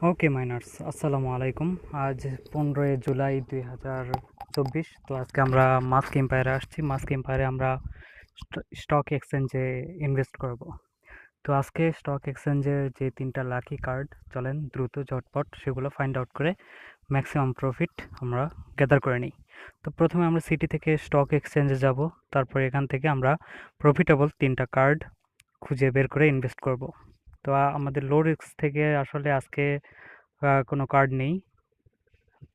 ওকে minors, আসসালামু আলাইকুম। আজ 15 জুলাই 2024। তো আজকে আমরা মাস্ক এম্পায়ারে আসছি। মাস্ক এম্পায়ারে আমরা স্টক এক্সচেঞ্জে ইনভেস্ট করব। তো আজকে স্টক এক্সচেঞ্জের যে 3টা লাকি কার্ড, চলেন দ্রুত ঝটপট সেগুলো ফাইন্ড আউট করে ম্যাক্সিমাম প্রফিট আমরা গ্যাদার করে নিই। তো প্রথমে আমরা সিটি থেকে স্টক এক্সচেঞ্জে যাব। তারপর এখান থেকে আমরা প্রফিটেবল 3টা কার্ড খুঁজে বের করে ইনভেস্ট করব। তো আমাদের লো রিস্ক থেকে আসলে আজকে কোনো কার্ড নেই।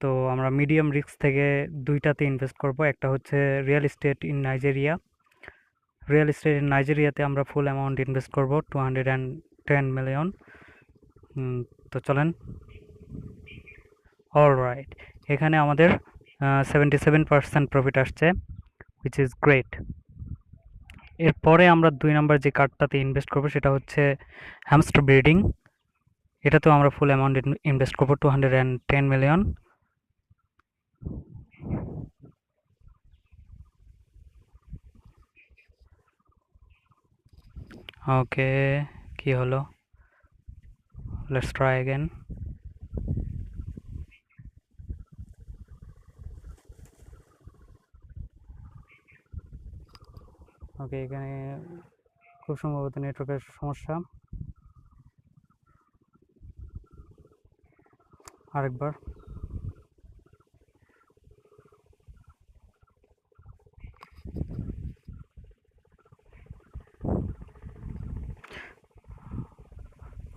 তো আমরা মিডিয়াম রিস্ক থেকে 2টাতে ইনভেস্ট করব। একটা হচ্ছে real estate in Nigeria. Real estate in নাইজেরিয়াতে আমরা ফুল অ্যামাউন্ট ইনভেস্ট করব, 210 মিলিয়ন। তো চলেন। অলরাইট, এখানে আমাদের 77% প্রফিট আসছে, হুইচ ইজ গ্রেট। এরপরে আমরা 2 নম্বর যে কার্ডটাতে ইনভেস্ট করব সেটা হচ্ছে হ্যামস্টার ব্রিডিং। এটাতেও আমরা ফুল অ্যামাউন্ট ইনভেস্ট করব, 210 মিলিয়ন। ওকে, কি হলো? Let's try again. ওকে, এখানে খুব সম্ভবত নেটওয়ার্কের সমস্যা। আরেকবার।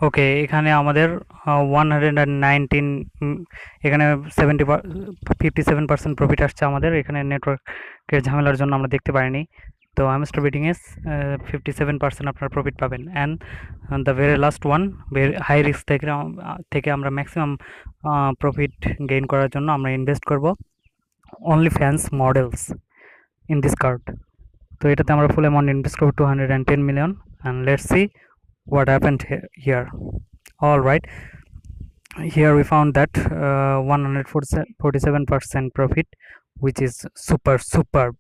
ওকে, এখানে আমাদের 119, এখানে 57% প্রফিট আসছে আমাদের। এখানে নেটওয়ার্কের ঝামেলার জন্য আমরা দেখতে পারিনি। তো হ্যামস্টার বিটিং এস 57% আপনার প্রফিট পাবেন। And the very last one, high risk থেকে আমরা ম্যাক্সিমাম প্রফিট গেইন করার জন্য আমরা ইনভেস্ট করব only fans models in this card. তো এটাতে আমরা ফুল অ্যামাউন্ট ইনভেস্ট করবো, 210 million. And let's see what happened here. All right, here we found that 147% profit, which is superb.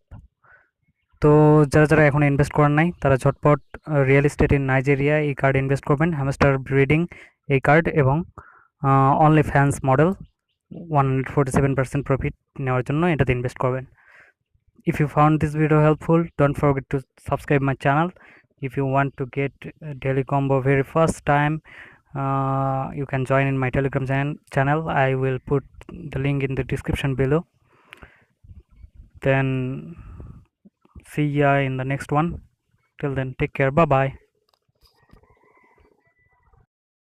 তো যারা এখন ইনভেস্ট করেন নাই তারা ঝটপট রিয়েল এস্টেট ইন নাইজেরিয়া এই কার্ড ইনভেস্ট করবেন, হ্যামস্টার ব্রিডিং এই কার্ড এবং অনলি ফ্যান্স মডেল 147% প্রফিট নেওয়ার জন্য এটাতে ইনভেস্ট করবেন। If you found this video helpful, don't forget to subscribe my channel. If you want to get daily combo very first time, you can join in my Telegram channel. I will put the link in the description below. Then see ya in the next one. Till then, take care. Bye bye.